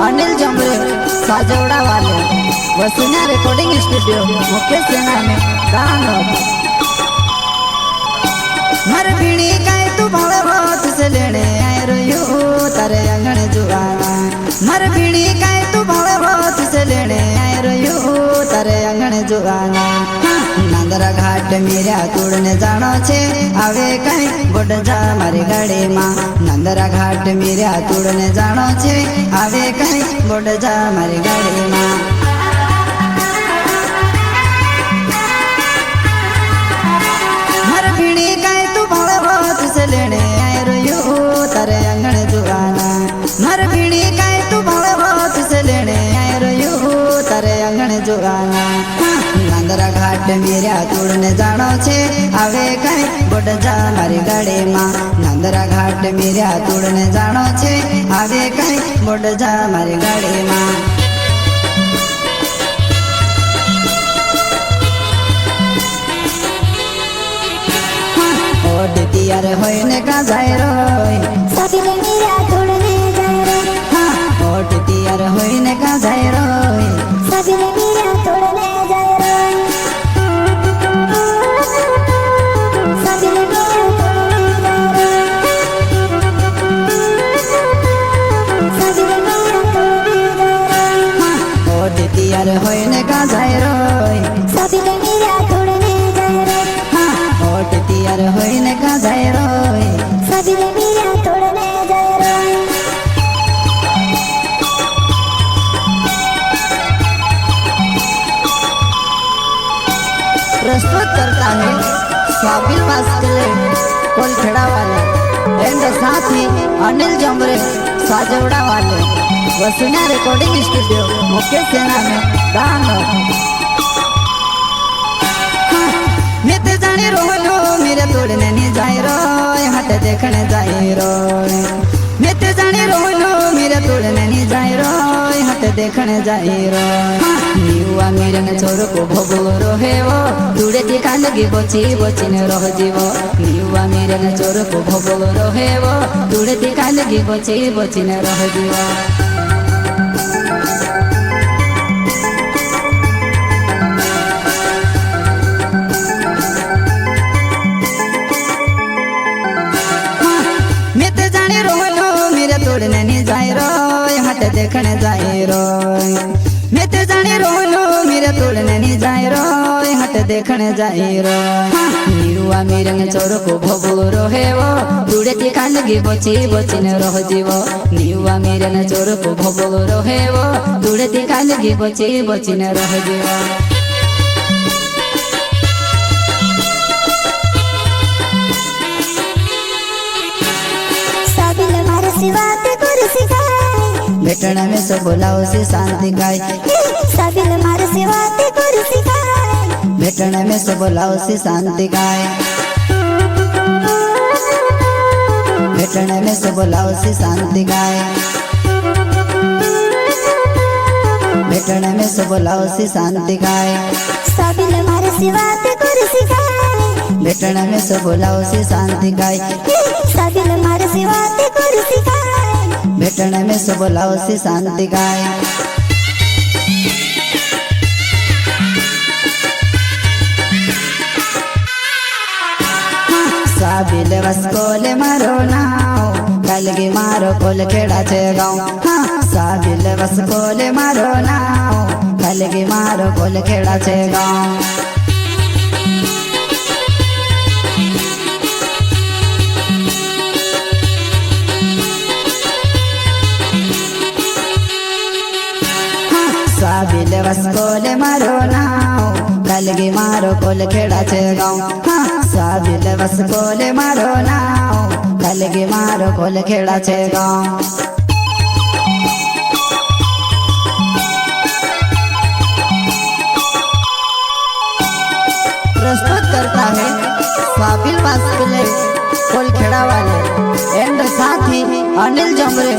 अनिल जमरे साजवड़ा वाले वसुना recording studio Mukesh सेना में गाना मर भीड़ी गाय तू भाव तुझसे लेने आए रोयो तारे अंगण जुआना मर भीड़ी गाय तू भाव तुझसे लेने आए रोयो तारे अंगण जुआना नंदरा घाट मेरा तोड़ने जानो छे आवे कई बोट जा मारी गाड़ी मां नंदरा घाट मेरा तोड़ने जानो छे आवे कई बोट जा मारी गाड़ी मां मर भीड़ी गाय तू भाव तुझसे लेने आए रोयो तारे अंगण जुआना मर भीड़ी गाय तू भाव तुझसे लेने आए रोयो तारे अंगण जुआना नंदरा घाट मेरा तोड़ने जानो छे आवे कई बोट जा मारी गाड़ी मां नंदरा घाट मेरा तोड़ने जानो छे आवे कई बोट जा मारी गाड़ी मां ओड तैयार होइने का जाय रोय साबिले मेरा तोड़ने जाय रे ओड तैयार होइने का जाय रोय साबिले मेरा तोड़ने जाय रे साबिले मेरा तोड़ने जाय रे साबिले मेरा तोड़ने जाय रे ओड तैयार होइने का जाय रोय साबिले मेरा तोड़ने जाय रे ओड तैयार होइने का जाय रोय साबिले मेरा तोड़ने जाय रे प्रस्तुत करता है स्वाबिल वास्कले कोलखेड़ा वाले एंड साथ ही अनिल जमरे साजवड़ा वाले वसुना रिकॉर्डिंग स्टूडियो मुकेश सेना में गाना मैं ते जाने रोलो मेरे तोड़ने नहीं जाए रो हट देखने जाए रो मैं ते जाने रोलो मेरे तोड़ने नहीं जाए रो हट देखने जाए रो नीवा मेरे न छोरो को भोगो रोहे वो तूड़े टिका लगी बोची बोची ने रह जीवो नीवा मेरे न छोरो को भोगो रोहे वो तूड़े टिका लगी बोची बोची ने रह जीवो तोड़ने नहीं जाए रो हट देखने जाए रो मैं तो जाने रोलो मेरा तोड़ने नहीं जाए रो हट देखने जाए रो नीरुआ मेरे न चोर को भोगो रोहे वो तूड़े टिका लगी बोची बोची ने रह जीवो नीरुआ मेरे न चोर को भोगो रोहे वो तूड़े टिका लगी बोची बोची ने रह जीवो बेटना में सब बोलाओ से शांति गाय साबिल मार सेवा ते कुर्सी गाय बेटना में सब बोलाओ से शांति गाय बेटना में सब बोलाओ से शांति गाय बेटना में सब बोलाओ से शांति गाय साबिल मार सेवा ते कुर्सी गाय बेटना में सब बोलाओ से शांति गाय साबिल मार सेवा ते कुर्सी गाय बेटना में सब बोलाओ से शांति गाय साबिल वस्कोले मारो नाव कलगी मारो कोलखेड़ा छे गाँव साबिल वस्कोले मारो नाव कलगी मारो कोलखेड़ा छे गाँव साबिल वस्कोले मारो नाव कलगी मारो कोलखेड़ा छे गाँव साबिल वस्कोले मारो नाव कलगी मारो कोलखेड़ा छे गाँव प्रस्तुत करता है स्वाबिल वास्कले कोलखेड़ा वाले एंड साथ ही अनिल जमरे